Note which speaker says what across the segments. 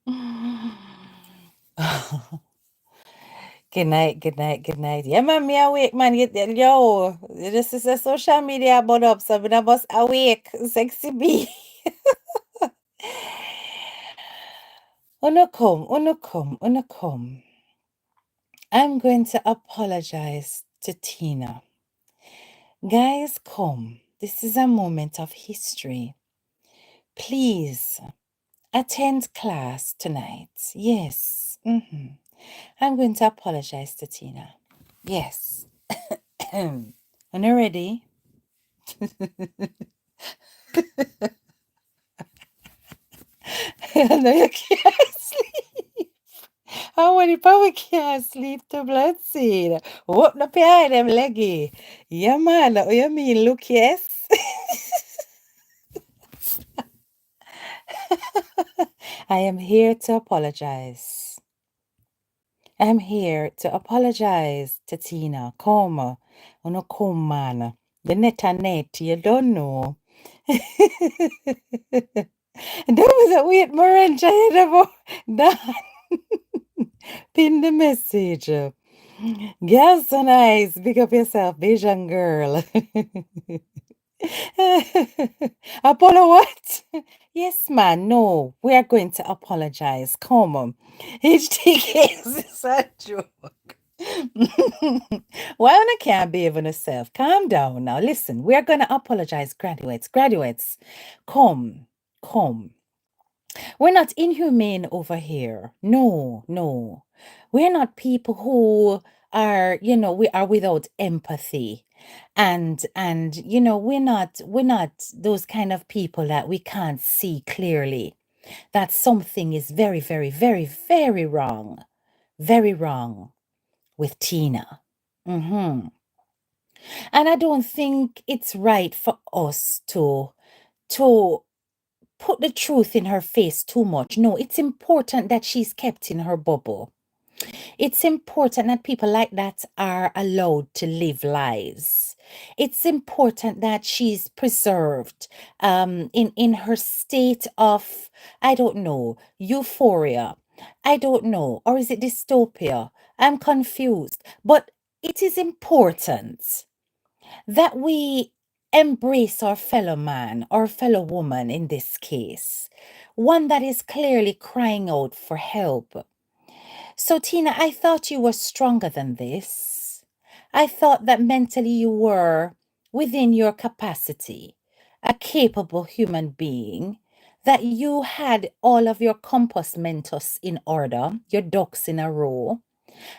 Speaker 1: Good night, good night, good night. Yeah, man, me awake, man. Yo, this is a social media about up, so I was awake, sexy bee. Unukum. I'm going to apologize to Tina. Guys, come. This is a moment of history. Please attend class tonight. Yes. I'm going to apologize to Tina. Yes. Are you ready? No, you can't sleep. How many power can't sleep to blood seed? Open up your eye, them leggy. Yeah, man. What you mean, look, yes? I am here to apologize. I'm here to apologize to Tina. Come. No come, man. The net and net, you don't know. There was a wait, Marancha, that pin the message. Girls so nice. Big up yourself, Vision girl. Apollo, what? Yes, man. No, we are going to apologize. Come on. HTK is a joke. Why I can't behave on yourself? Calm down now. Listen, we are going to apologize, graduates. Graduates, come. We're not inhumane over here. No. We're not people who are, we are without empathy. And we're not those kind of people that we can't see clearly that something is very, very, very, very wrong. Very wrong with Tina. And I don't think it's right for us to put the truth in her face too much. No, it's important that she's kept in her bubble. It's important that people like that are allowed to live lives. It's important that she's preserved in her state of, I don't know, euphoria. I don't know. Or is it dystopia? I'm confused. But it is important that we embrace our fellow man or fellow woman in this case, one that is clearly crying out for help. So, Tina, I thought you were stronger than this. I thought that mentally you were within your capacity, a capable human being, that you had all of your compass mentis in order, your ducks in a row.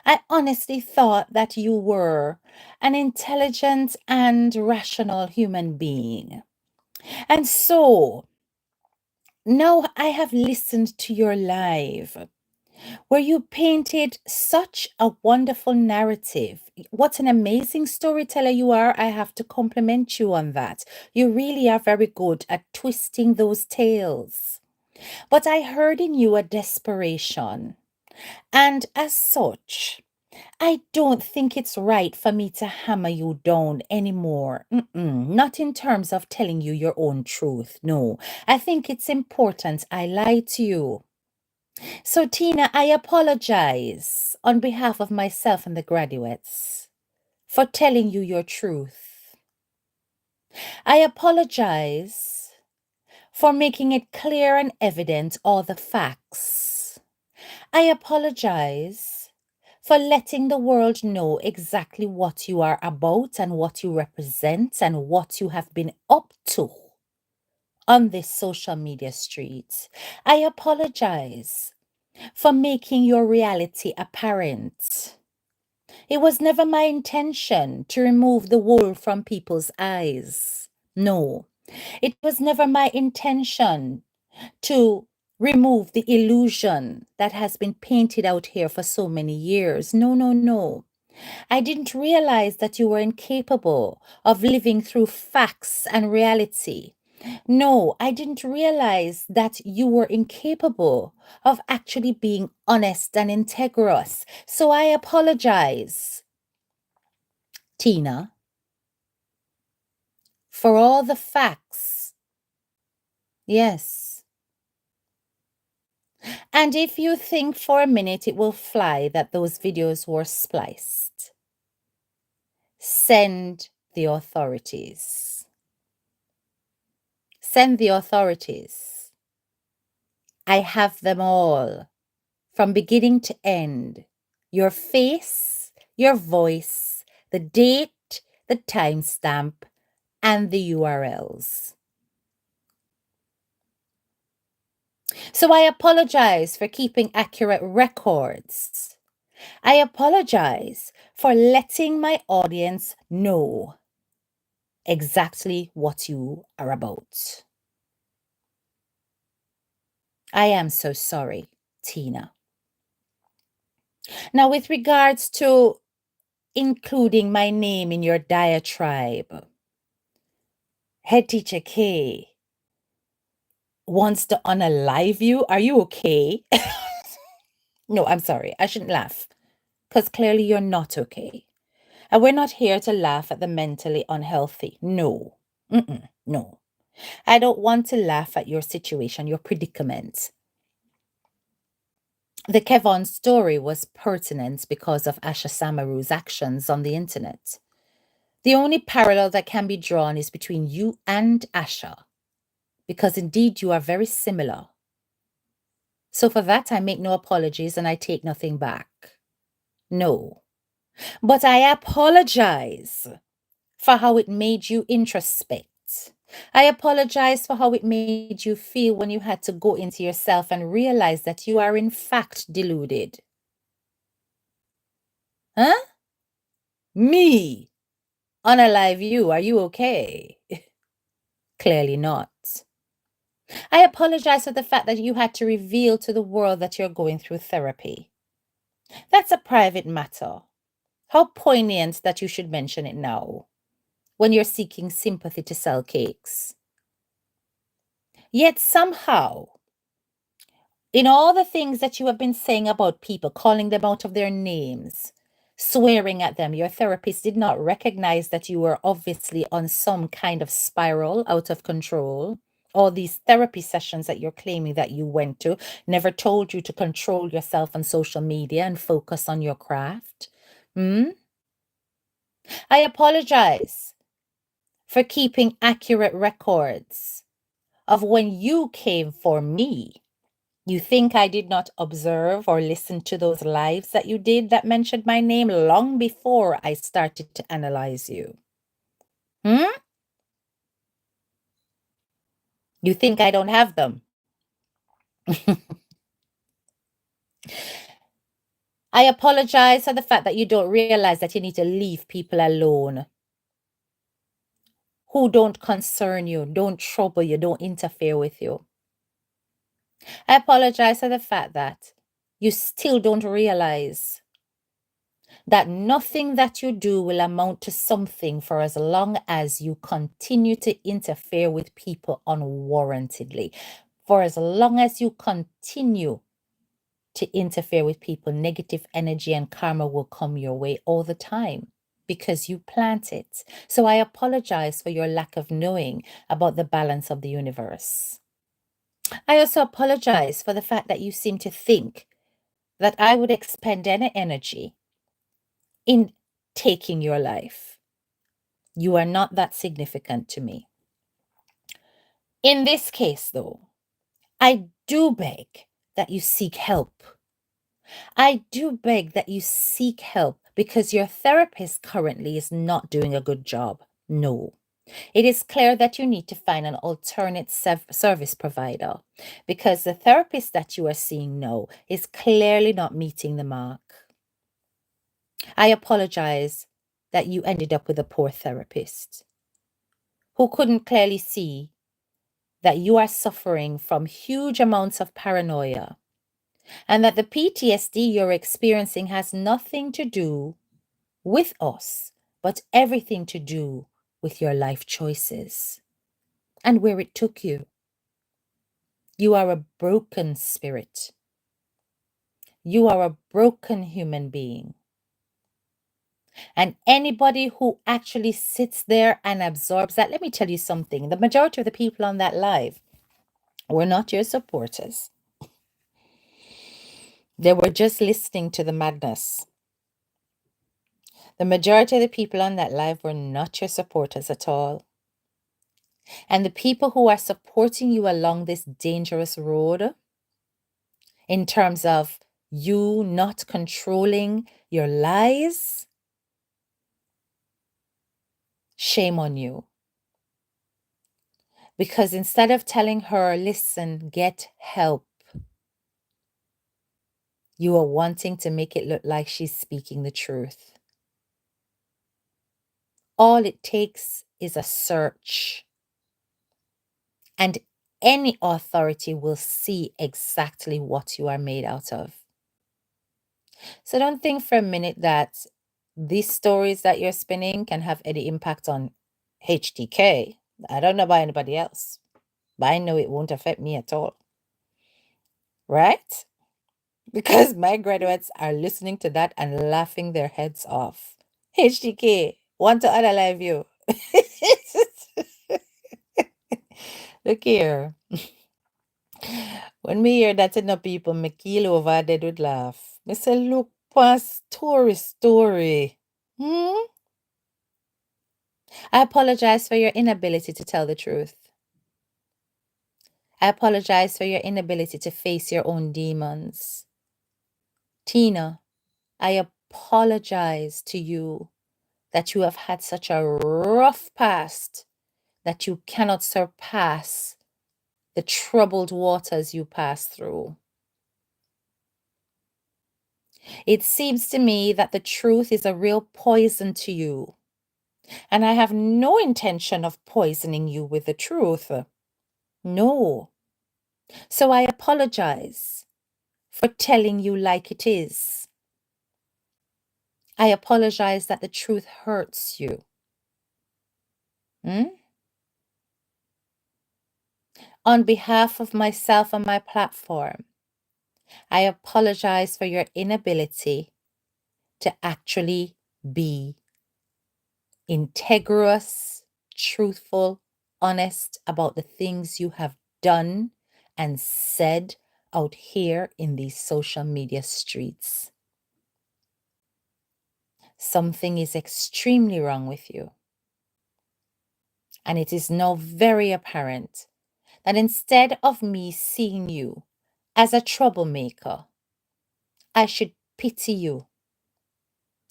Speaker 1: I honestly thought that you were an intelligent and rational human being. And so now I have listened to your live where you painted such a wonderful narrative. What an amazing storyteller you are. I have to compliment you on that. You really are very good at twisting those tales. But I heard in you a desperation. And as such, I don't think it's right for me to hammer you down anymore. Not in terms of telling you your own truth. No, I think it's important I lie to you. So, Tina, I apologize on behalf of myself and the graduates for telling you your truth. I apologize for making it clear and evident all the facts. I apologize for letting the world know exactly what you are about and what you represent and what you have been up to on this social media street. I apologize for making your reality apparent. It was never my intention to remove the wool from people's eyes. No, it was never my intention to remove the illusion that has been painted out here for so many years. No. I didn't realize that you were incapable of living through facts and reality. No, I didn't realize that you were incapable of actually being honest and integrous. So I apologize, Tina, for all the facts. Yes. And if you think for a minute it will fly that those videos were spliced, send the authorities. Send the authorities. I have them all, from beginning to end. Your face, your voice, the date, the timestamp, and the URLs. So I apologize for keeping accurate records. I apologize for letting my audience know exactly what you are about. I am so sorry, Tina. Now, with regards to including my name in your diatribe, Head Teacher K wants to unalive you. Are you okay? No, I'm sorry. I shouldn't laugh because clearly you're not okay. And we're not here to laugh at the mentally unhealthy. No. No. I don't want to laugh at your situation, your predicament. The Kevon story was pertinent because of Asha Samaru's actions on the internet. The only parallel that can be drawn is between you and Asha, because indeed you are very similar. So for that, I make no apologies and I take nothing back. No. But I apologize for how it made you introspect. I apologize for how it made you feel when you had to go into yourself and realize that you are in fact deluded. Huh? Me? Unalive you, are you okay? Clearly not. I apologize for the fact that you had to reveal to the world that you're going through therapy. That's a private matter. How poignant that you should mention it now, when you're seeking sympathy to sell cakes. Yet somehow, in all the things that you have been saying about people, calling them out of their names, swearing at them, your therapist did not recognize that you were obviously on some kind of spiral out of control. All these therapy sessions that you're claiming that you went to never told you to control yourself on social media and focus on your craft. I apologize for keeping accurate records of when you came for me. You think I did not observe or listen to those lives that you did that mentioned my name long before I started to analyze you? You think I don't have them? I apologize for the fact that you don't realize that you need to leave people alone who don't concern you, don't trouble you, don't interfere with you. I apologize for the fact that you still don't realize that nothing that you do will amount to something for as long as you continue to interfere with people unwarrantedly. For as long as you continue to interfere with people, negative energy and karma will come your way all the time because you plant it. So I apologize for your lack of knowing about the balance of the universe. I also apologize for the fact that you seem to think that I would expend any energy in taking your life. You are not that significant to me. In this case, though, I do beg that you seek help. I do beg that you seek help because your therapist currently is not doing a good job. No. It is clear that you need to find an alternate service provider because the therapist that you are seeing now is clearly not meeting the mark. I apologize that you ended up with a poor therapist who couldn't clearly see that you are suffering from huge amounts of paranoia and that the PTSD you're experiencing has nothing to do with us, but everything to do with your life choices and where it took you. You are a broken spirit. You are a broken human being. And anybody who actually sits there and absorbs that, let me tell you something. The majority of the people on that live were not your supporters. They were just listening to the madness. The majority of the people on that live were not your supporters at all. And the people who are supporting you along this dangerous road, in terms of you not controlling your lies, shame on you. Because instead of telling her, listen, get help, you are wanting to make it look like she's speaking the truth. All it takes is a search, and any authority will see exactly what you are made out of. So don't think for a minute that these stories that you're spinning can have any impact on HTK. I don't know about anybody else, but I know it won't affect me at all. Right? Because my graduates are listening to that and laughing their heads off. HTK, want to unalive you. Look here. When me hear that enough people, me keel over dead would laugh. Me say, look past story. I apologize for your inability to tell the truth. I apologize for your inability to face your own demons. Tina, I apologize to you that you have had such a rough past that you cannot surpass the troubled waters you pass through. It seems to me that the truth is a real poison to you, and I have no intention of poisoning you with the truth. No. So I apologize for telling you like it is. I apologize that the truth hurts you. On behalf of myself and my platform, I apologize for your inability to actually be integrous, truthful, honest about the things you have done and said out here in these social media streets. Something is extremely wrong with you. And it is now very apparent that instead of me seeing you as a troublemaker, I should pity you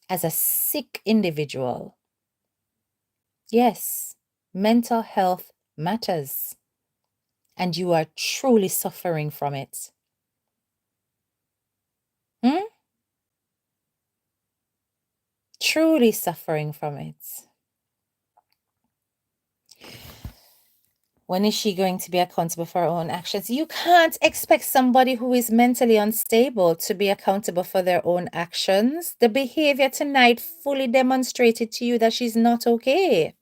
Speaker 1: as a sick individual. Yes, mental health matters, and you are truly suffering from it. Truly suffering from it. When is she going to be accountable for her own actions? You can't expect somebody who is mentally unstable to be accountable for their own actions. The behavior tonight fully demonstrated to you that she's not okay.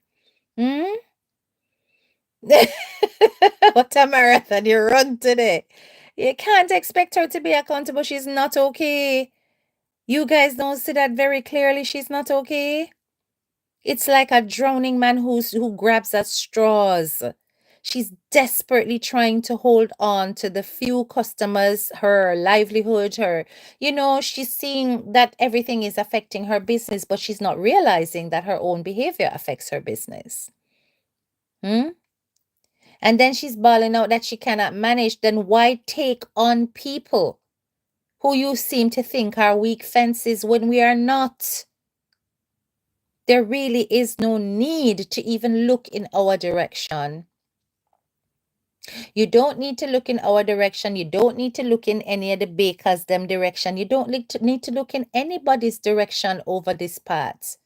Speaker 1: What a marathon you run today. You can't expect her to be accountable. She's not okay. You guys don't see that very clearly. She's not okay. It's like a drowning man who grabs at straws. She's desperately trying to hold on to the few customers, her livelihood, she's seeing that everything is affecting her business, but she's not realizing that her own behavior affects her business. And then she's bawling out that she cannot manage. Then why take on people who you seem to think are weak fences when we are not? There really is no need to even look in our direction. You don't need to look in our direction. You don't need to look in any of the bakers' them direction. You don't need to look in anybody's direction over this path.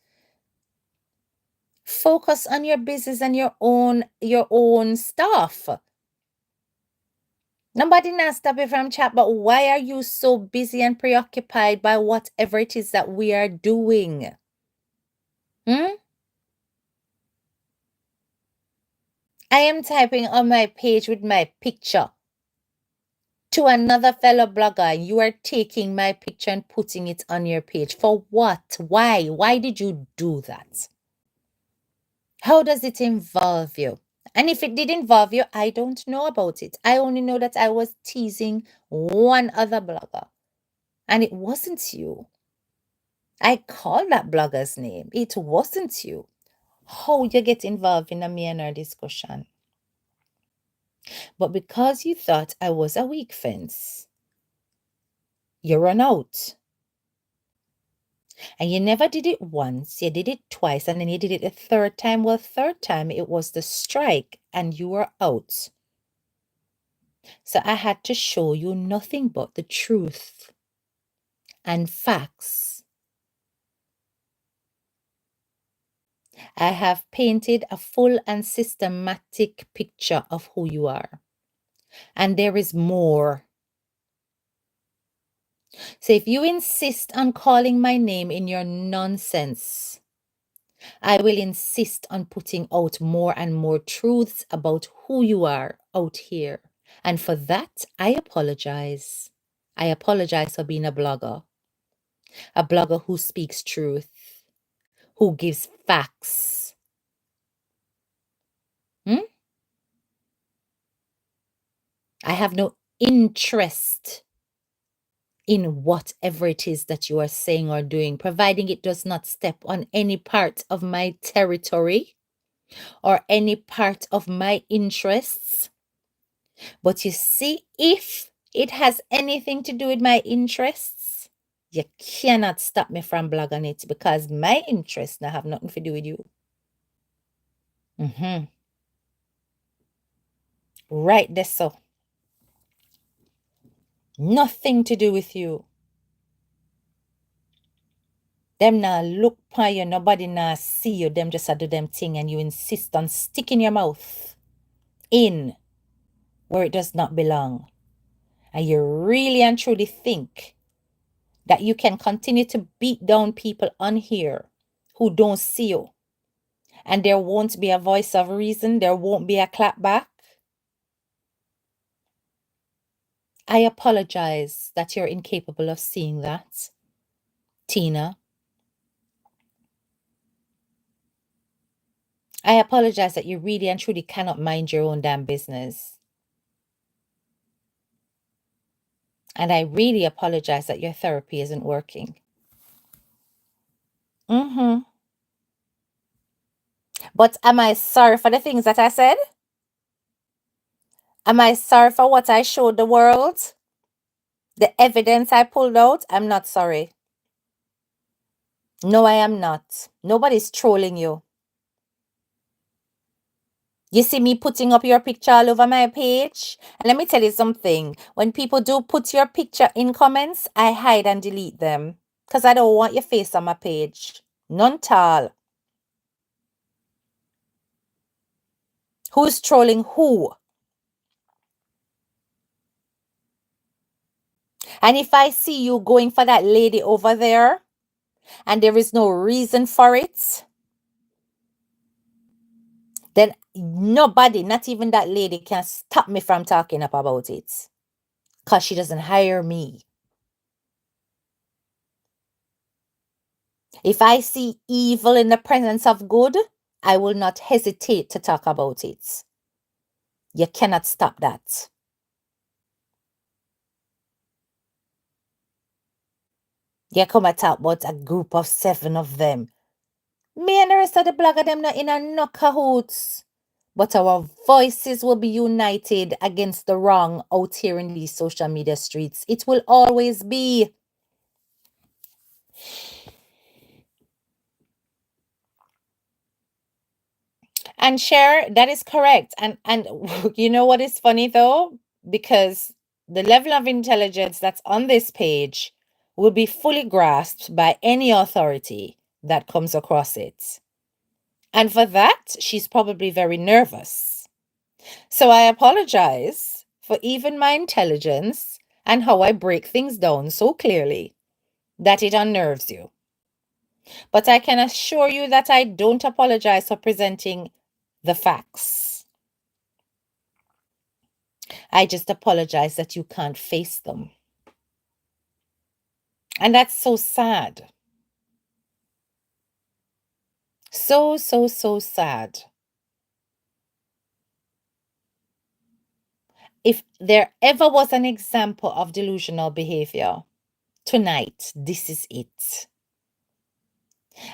Speaker 1: Focus on your business and your own stuff. Nobody now stop you from chat, but why are you so busy and preoccupied by whatever it is that we are doing? I am typing on my page with my picture to another fellow blogger. You are taking my picture and putting it on your page. For what? Why? Why did you do that? How does it involve you? And if it did involve you, I don't know about it. I only know that I was teasing one other blogger. And it wasn't you. I called that blogger's name. It wasn't you. How you get involved in a me and her discussion? But because you thought I was a weak fence, you run out. And you never did it once, you did it twice, and then you did it a third time. Well, third time it was the strike and you were out. So I had to show you nothing but the truth and facts. I have painted a full and systematic picture of who you are. And there is more. So if you insist on calling my name in your nonsense, I will insist on putting out more and more truths about who you are out here. And for that, I apologize. I apologize for being a blogger who speaks truth, who gives facts. I have no interest in whatever it is that you are saying or doing, providing it does not step on any part of my territory or any part of my interests. But you see, if it has anything to do with my interests, you cannot stop me from blogging it because my interests now have nothing to do with you. Right there, so. Nothing to do with you. Them now look upon you, nobody now see you, them just a do them thing and you insist on sticking your mouth in where it does not belong. And you really and truly think that you can continue to beat down people on here who don't see you. And there won't be a voice of reason, there won't be a clap back. I apologize that you're incapable of seeing that, Tina. I apologize that you really and truly cannot mind your own damn business. And I really apologize that your therapy isn't working. But am I sorry for the things that I said? Am I sorry for what I showed the world? The evidence I pulled out? I'm not sorry. No, I am not. Nobody's trolling you. You see me putting up your picture all over my page? And let me tell you something. When people do put your picture in comments, I hide and delete them. Because I don't want your face on my page. None at all. Who's trolling who? And if I see you going for that lady over there, and there is no reason for it, then nobody, not even that lady, can stop me from talking up about it. Because she doesn't hire me. If I see evil in the presence of good, I will not hesitate to talk about it. You cannot stop that. You come and talk about a group of 7 of them. Me and the rest of the blogger them not in a no cahoots. But our voices will be united against the wrong out here in these social media streets. It will always be. And share, that is correct. And you know what is funny though? Because the level of intelligence that's on this page will be fully grasped by any authority that comes across it. And for that, she's probably very nervous. So I apologize for even my intelligence and how I break things down so clearly that it unnerves you. But I can assure you that I don't apologize for presenting the facts. I just apologize that you can't face them. And that's so sad. So sad. If there ever was an example of delusional behavior, tonight. This is it.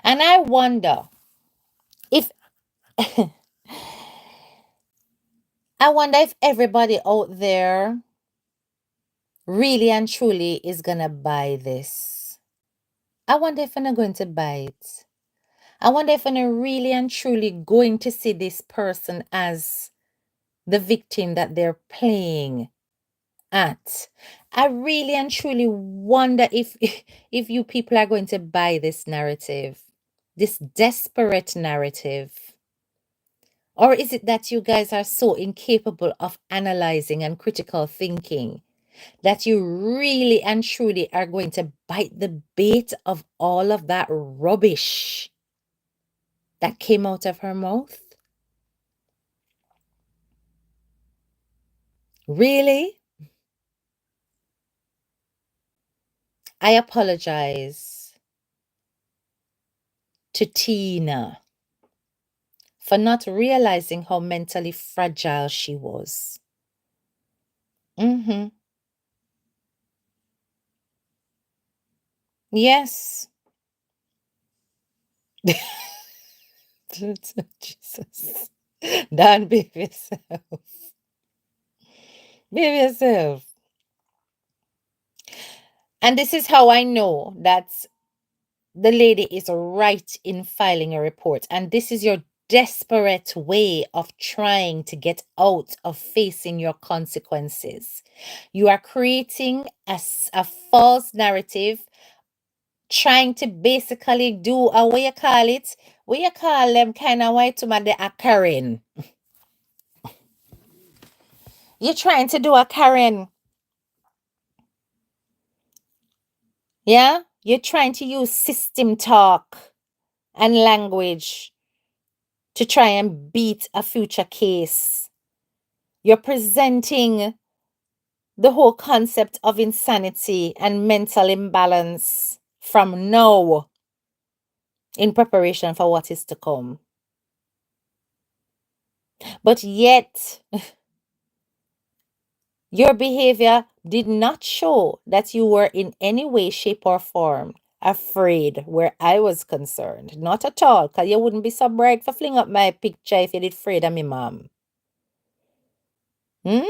Speaker 1: And I wonder if everybody out there really and truly is gonna buy this. I wonder if I'm going to buy it. I wonder if I'm really and truly going to see this person as the victim that they're playing at. I really and truly wonder if if you people are going to buy this narrative, this desperate narrative. Or is it that you guys are so incapable of analyzing and critical thinking that you really and truly are going to bite the bait of all of that rubbish that came out of her mouth? Really? I apologize to Tina for not realizing how mentally fragile she was. Mm-hmm. Yes. Jesus. Don't behave yourself. Behave yourself. And this is how I know that the lady is right in filing a report. And this is your desperate way of trying to get out of facing your consequences. You are creating a false narrative, trying to basically do a what you call them kind of white woman, they are Karen. You're trying to do a Karen. Yeah? You're trying to use system talk and language to try and beat a future case. You're presenting the whole concept of insanity and mental imbalance from now in preparation for what is to come. But yet, your behavior did not show that you were in any way, shape, or form afraid where I was concerned. Not at all, because you wouldn't be so bright for fling up my picture if you did afraid of me, mom. Hmm?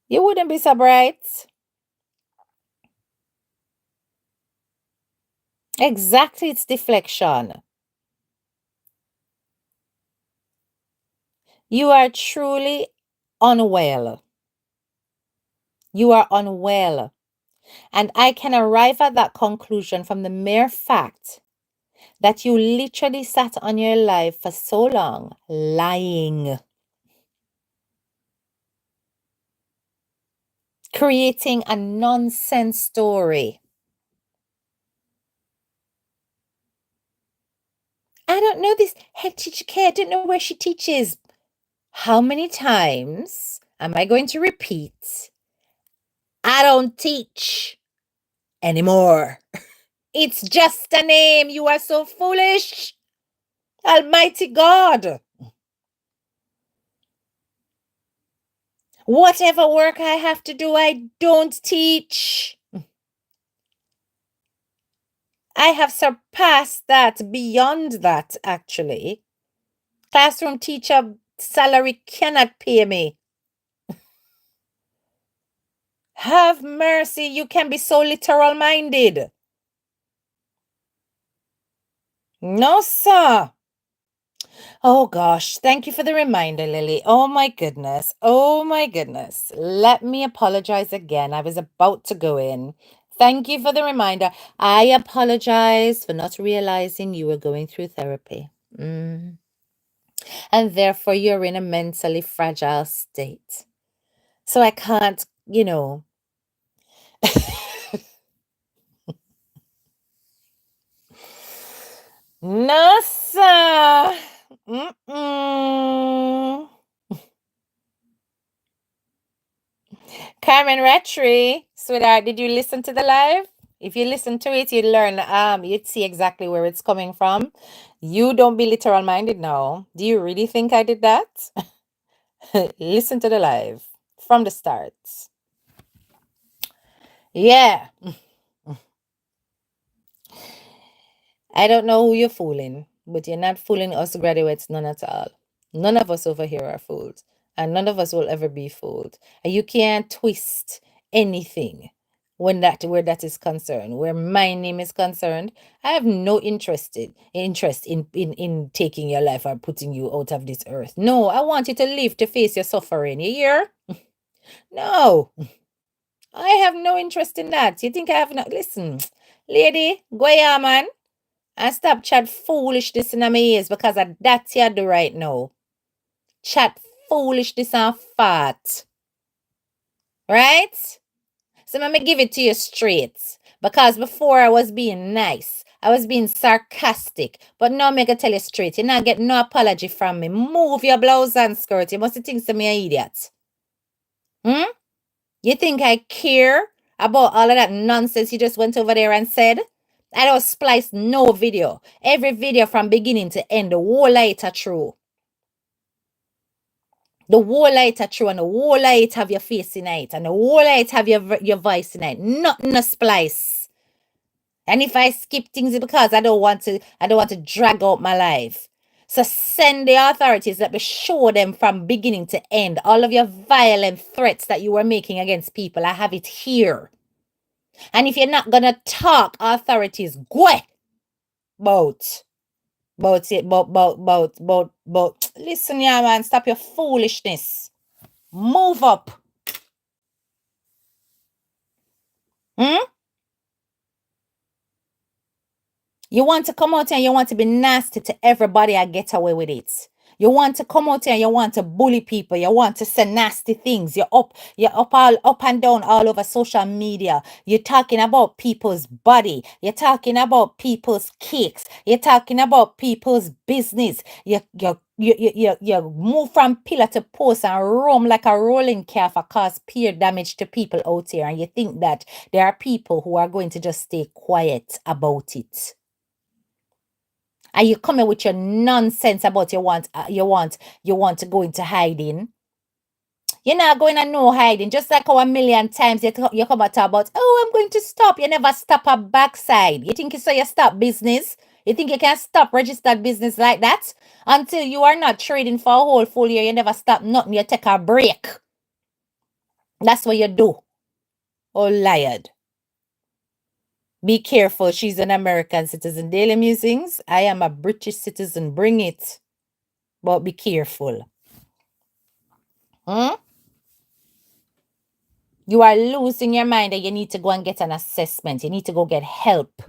Speaker 1: You wouldn't be so bright. Exactly, it's deflection. You are truly unwell. You are unwell. And I can arrive at that conclusion from the mere fact that you literally sat on your life for so long lying, creating a nonsense story. I don't know this head teacher K. I don't know where she teaches. How many times am I going to repeat? I don't teach anymore. It's just a name. You are so foolish. Almighty God. Whatever work I have to do, I don't teach. I have surpassed that, beyond that, actually. Classroom teacher salary cannot pay me. Have mercy, you can be so literal minded. No, sir. Oh gosh, thank you for the reminder, Lily. Oh my goodness. Oh my goodness. Let me apologize again. I was about to go in. Thank you for the reminder. I apologize for not realizing you were going through therapy. And therefore, you're in a mentally fragile state. So I can't, No, sir. Mm-mm. Carmen Rattray, sweetheart, did you listen to the live? If you listen to it, you'd learn, you'd see exactly where it's coming from. You don't be literal minded now. Do you really think I did that? Listen to the live from the start. Yeah. I don't know who you're fooling, but you're not fooling us graduates, none at all. None of us over here are fooled, and none of us will ever be fooled. And you can't twist anything when that where that is concerned. Where my name is concerned, I have no interest in taking your life or putting you out of this earth. No, I want you to live to face your suffering. You hear? No, I have no interest in that. You think I have no? Listen, lady, go here, man. And stop chat foolishness in my ears because of that you do right now. Chat foolishness and fat. Right? So let me give it to you straight. Because before I was being nice. I was being sarcastic. But now I'm going to tell you straight. You're not getting no apology from me. Move your blouse and skirt. You must think to me an idiot. Hmm? You think I care about all of that nonsense you just went over there and said? I don't splice no video. Every video from beginning to end, the whole light are true. The whole light are true, and the whole light have your face in it, and the whole light have your voice in it. Nothing a splice. And if I skip things, it's because I don't want to drag out my life. So send the authorities, let me show them from beginning to end. All of your violent threats that you were making against people, I have it here. And if you're not gonna talk, authorities, go about it, about. Listen, yeah, man, stop your foolishness. Move up. Hmm? You want to come out here and you want to be nasty to everybody and get away with it. You want to come out here and you want to bully people. You want to say nasty things. You're up all up and down all over social media. You're talking about people's body. You're talking about people's cakes. You're talking about people's business. You move from pillar to post and roam like a rolling calf and cause peer damage to people out here. And you think that there are people who are going to just stay quiet about it. And you come in with your nonsense about you want to go into hiding. You're not going to no hiding. Just like how a million times you come and talk about, oh, I'm going to stop. You never stop a backside. You think you stop business? You think you can stop registered business like that? Until you are not trading for a whole full year, you never stop nothing. You take a break. That's what you do. Oh, liar. Be careful. She's an American citizen. Daily Musings. I am a British citizen. Bring it. But be careful. Hmm? You are losing your mind and you need to go and get an assessment. You need to go get help.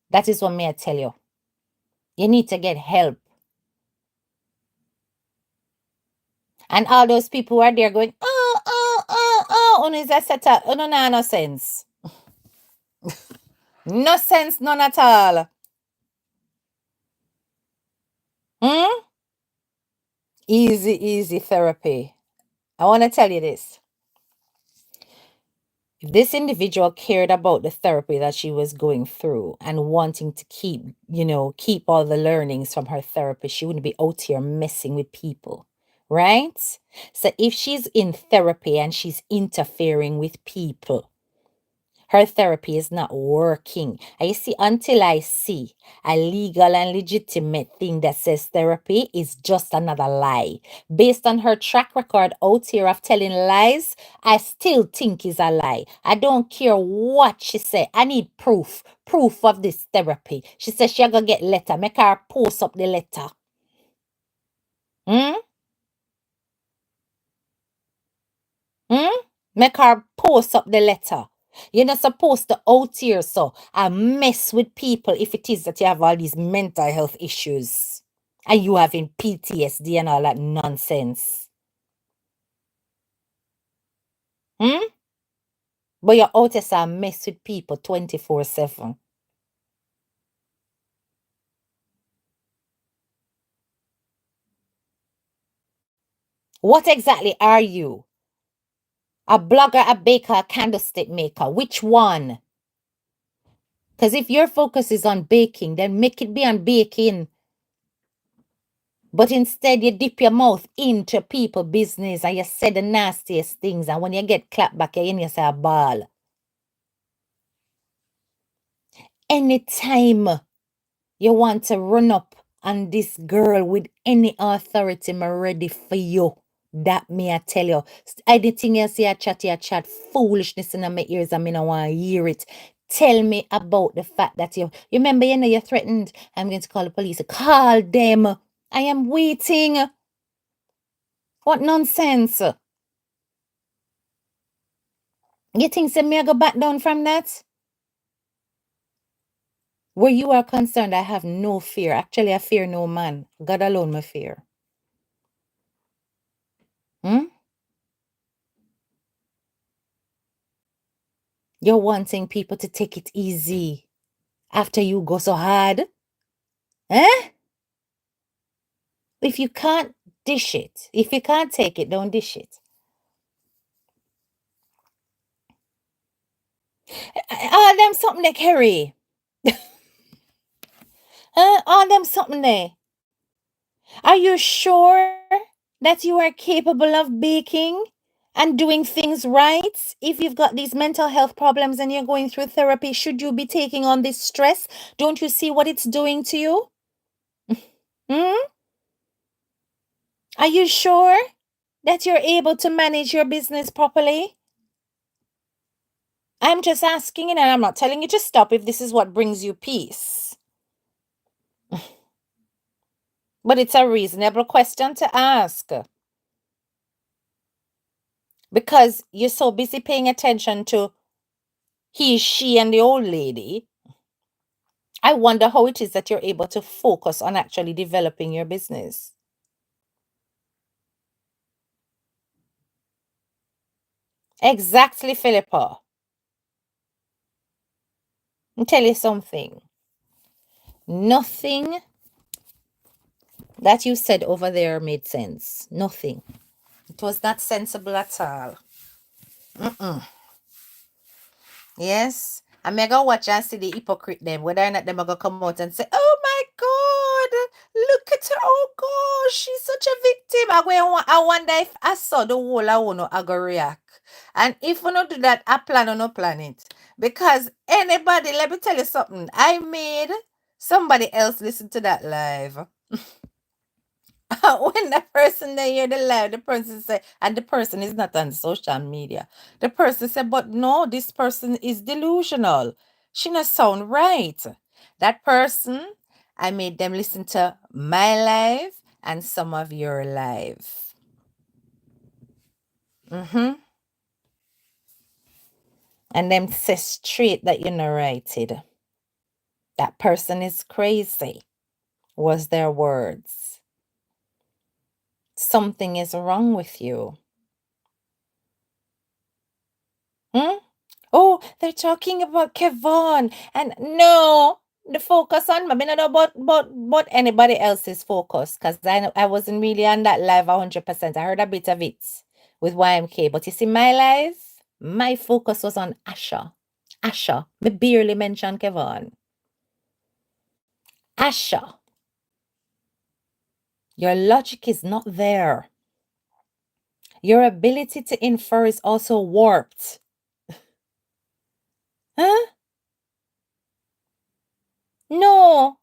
Speaker 1: That is what may I tell you. You need to get help. And all those people who are there going, oh, is that set up? Oh, no sense. No sense, none at all. Hmm? Easy therapy. I want to tell you this. If this individual cared about the therapy that she was going through and wanting to keep all the learnings from her therapist, she wouldn't be out here messing with people, right? So if she's in therapy and she's interfering with people, her therapy is not working. And you see, until I see a legal and legitimate thing that says therapy is just another lie. Based on her track record out here of telling lies, I still think is a lie. I don't care what she said. I need proof. Proof of this therapy. She said she gonna get letter. Make her post up the letter. Hmm? Hmm? Make her post up the letter. You're not supposed to out here so and mess with people if it is that you have all these mental health issues and you having PTSD and all that nonsense. Hmm? But you're out here so and mess with people 24/7. What exactly are you? A blogger, a baker, a candlestick maker? Which one? Because if your focus is on baking, then make it be on baking. But instead, you dip your mouth into people business and you say the nastiest things. And when you get clapped back, you say a ball. anytime you want to run up on this girl with any authority, me ready for you. That me I tell you. Anything you see a chat foolishness in my ears and me no want to hear it. Tell me about the fact that you remember, you threatened, I'm going to call the police. Call them. I am waiting. What nonsense. You think say me I go back down from that? Where you are concerned, I have no fear. Actually, I fear no man. God alone me fear. Hmm? You're wanting people to take it easy after you go so hard. Eh? If you can't dish it, if you can't take it, don't dish it. All them something they carry. All them something there. Are you sure that you are capable of baking and doing things right? If you've got these mental health problems and you're going through therapy, should you be taking on this stress? Don't you see what it's doing to you? Hmm? Are you sure that you're able to manage your business properly? I'm just asking, and I'm not telling you to stop if this is what brings you peace. But it's a reasonable question to ask. Because you're so busy paying attention to he, she, and the old lady. I wonder how it is that you're able to focus on actually developing your business. Exactly, Philippa. I'll tell you something. Nothing that you said over there made sense. Nothing. It was not sensible at all. Yes. I'm gonna watch and see the hypocrite them, whether or not them are gonna come out and say, "Oh my God, look at her! Oh gosh, she's such a victim." I wonder if I saw the whole I wanna I go react. And if we not do that, I plan or no plan it. Because anybody, let me tell you something. I made somebody else listen to that live. When the person they hear the live, the person say, and the person is not on social media. The person said, but no, this person is delusional. She not sound right. That person, I made them listen to my live and some of your live. And them say straight that you narrated. That person is crazy, was their words. Something is wrong with you. Hmm? Oh, they're talking about Kevon. And no, the focus on me. I don't know about anybody else's focus because I wasn't really on that live 100%. I heard a bit of it with YMK. But you see, my live, my focus was on Asha. Asha. Me barely mentioned Kevon. Asha. Your logic is not there. Your ability to infer is also warped. Huh? No.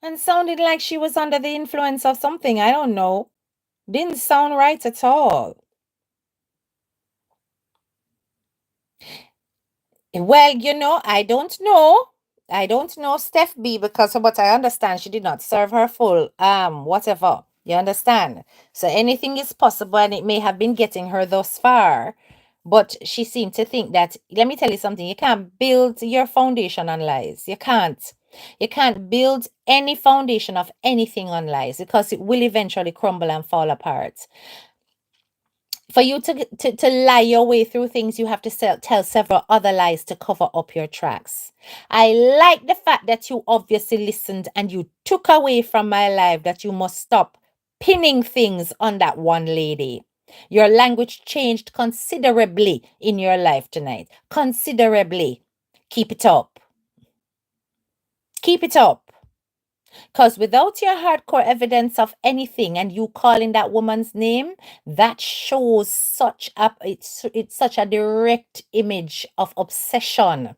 Speaker 1: And sounded like she was under the influence of something. I don't know. Didn't sound right at all. Well, I don't know. I don't know Steph B because of what I understand, she did not serve her full whatever. You understand? So anything is possible and it may have been getting her thus far. But she seemed to think that, let me tell you something, you can't build your foundation on lies. You can't. You can't build any foundation of anything on lies because it will eventually crumble and fall apart. For you to lie your way through things, you have to tell several other lies to cover up your tracks. I like the fact that you obviously listened and you took away from my life that you must stop pinning things on that one lady. Your language changed considerably in your life tonight. Considerably. Keep it up. Keep it up. Because without your hardcore evidence of anything and you calling that woman's name, that shows it's such a direct image of obsession.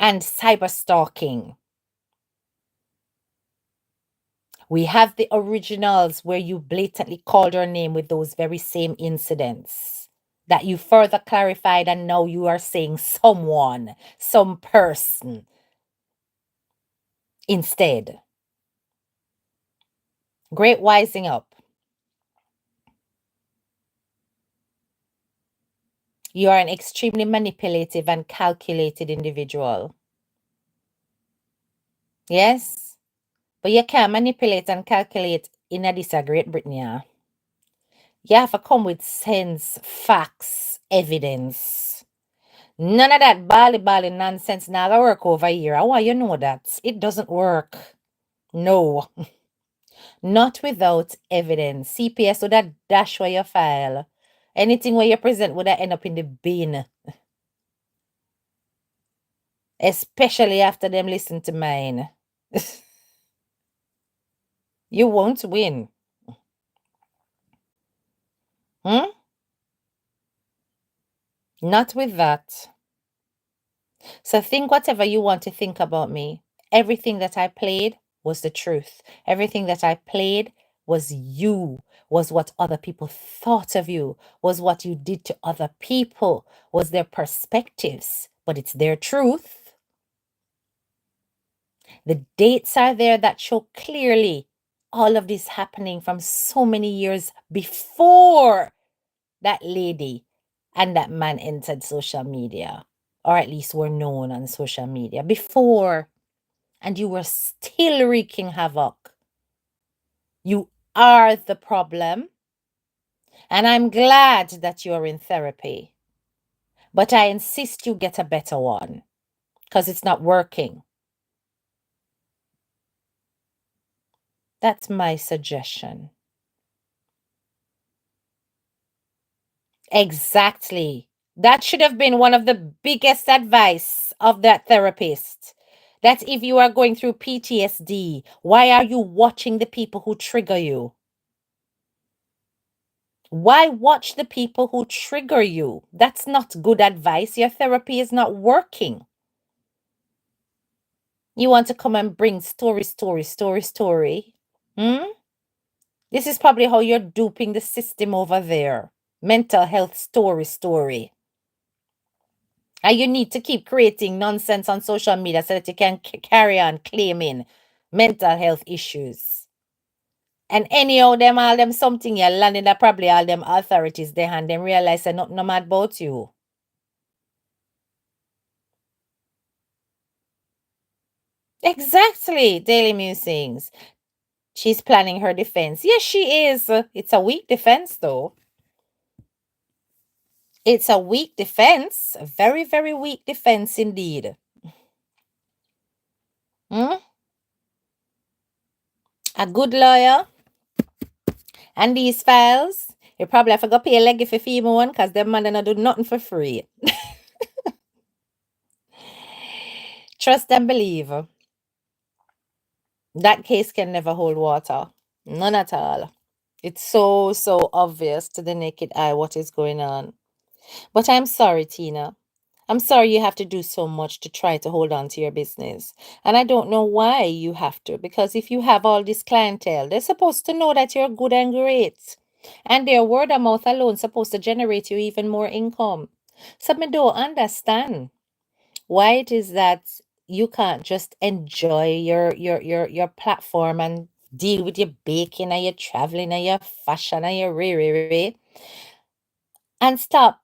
Speaker 1: and cyber stalking. We have the originals where you blatantly called her name with those very same incidents that you further clarified, and now you are saying someone, some person instead. Great wising up. You are an extremely manipulative and calculated individual. Yes? But you can't manipulate and calculate in a this Great Britain, yeah. You have to come with sense, facts, evidence. None of that bally nonsense now gonna work over here. I want you to know that. It doesn't work. No. Not without evidence. CPS would have dash where you file. Anything where you present would have end up in the bin. Especially after them listen to mine. You won't win. Hmm? Not with that. So think whatever you want to think about me. Everything that I played was the truth. Everything that I played was you, was what other people thought of you, was what you did to other people, was their perspectives, but it's their truth. The dates are there that show clearly all of this happening from so many years before that lady and that man entered social media, or at least were known on social media before, and you were still wreaking havoc. You are the problem, and I'm glad that you're in therapy, but I insist you get a better one because it's not working. That's my suggestion. Exactly. That should have been one of the biggest advice of that therapist. That if you are going through PTSD, why are you watching the people who trigger you? Why watch the people who trigger you? That's not good advice. Your therapy is not working. You want to come and bring story. Hmm? This is probably how you're duping the system over there. Mental health story. And you need to keep creating nonsense on social media so that you can carry on claiming mental health issues. And anyhow, them all them something you're landing that probably all them authorities they hand them realize they're nothing mad about you. Exactly, Daily Musings. She's planning her defense. Yes, she is. It's a weak defense, though. It's a weak defense. A very, very weak defense indeed. Hmm? A good lawyer and these files. You probably have to go pay a leg if you fee one because them man don't do nothing for free. Trust and believe. That case can never hold water. None at all. It's so obvious to the naked eye what is going on. But I'm sorry, Tina. I'm sorry you have to do so much to try to hold on to your business. And I don't know why you have to, because if you have all this clientele, they're supposed to know that you're good and great. And their word of mouth alone supposed to generate you even more income. So I don't understand why it is that you can't just enjoy your platform and deal with your baking and your traveling and your fashion and your re and stop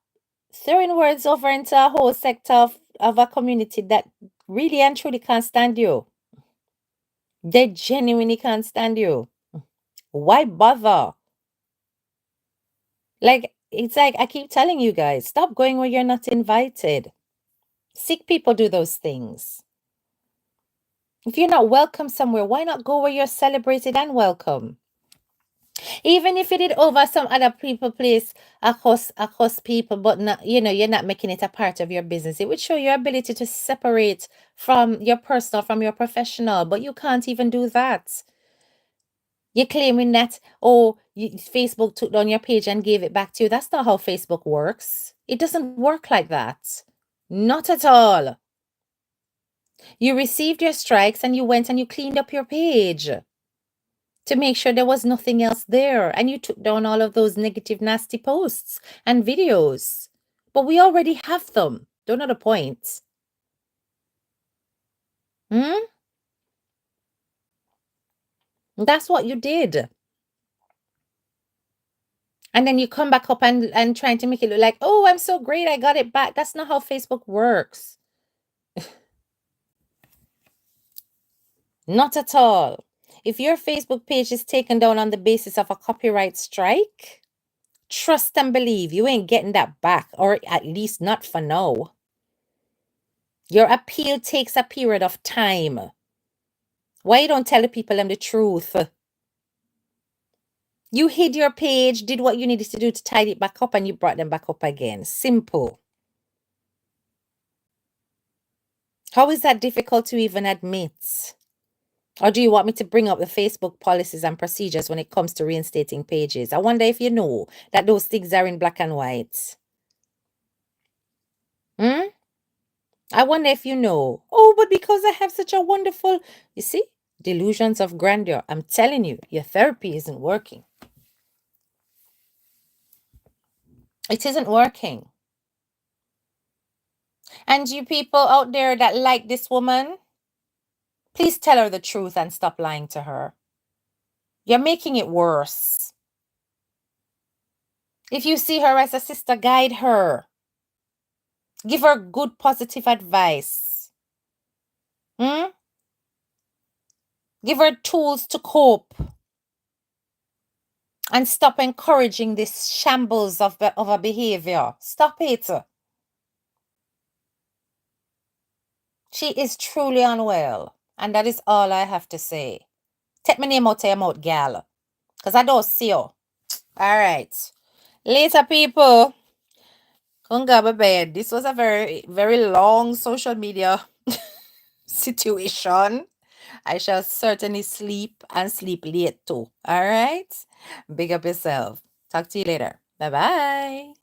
Speaker 1: throwing words over into a whole sector of a community that really and truly can't stand you. They genuinely can't stand you. Why bother? Like, it's like I keep telling you guys, stop going where you're not invited. Sick people do those things. If you're not welcome somewhere, why not go where you're celebrated and welcome? Even if you did over some other people place across people, but not, you're not making it a part of your business. It would show your ability to separate from your personal, from your professional, but you can't even do that. You're claiming that, Facebook took down your page and gave it back to you. That's not how Facebook works. It doesn't work like that. Not at all. You received your strikes and you went and you cleaned up your page to make sure there was nothing else there. And you took down all of those negative, nasty posts and videos. But we already have them. Don't know the point. Hmm? That's what you did. And then you come back up and trying to make it look like, oh, I'm so great, I got it back. That's not how Facebook works. Not at all. If your Facebook page is taken down on the basis of a copyright strike, trust and believe you ain't getting that back, or at least not for now. Your appeal takes a period of time. Why you don't tell the people them the truth? You hid your page, did what you needed to do to tidy it back up, and you brought them back up again. Simple. How is that difficult to even admit? Or do you want me to bring up the Facebook policies and procedures when it comes to reinstating pages? I wonder if you know that those things are in black and white. Hmm? I wonder if you know. Oh, but because I have such a wonderful, you see, delusions of grandeur. I'm telling you, your therapy isn't working. It isn't working. And you people out there that like this woman, please tell her the truth and stop lying to her. You're making it worse. If you see her as a sister, guide her. Give her good, positive advice. Hmm? Give her tools to cope. And stop encouraging this shambles of a behavior. Stop it. She is truly unwell. And that is all I have to say. Take my name out of your mouth, gal. Because I don't see you. All right. Later, people. Come go to bed. This was a very, very long social media situation. I shall certainly sleep and sleep late too. All right? Big up yourself. Talk to you later. Bye bye.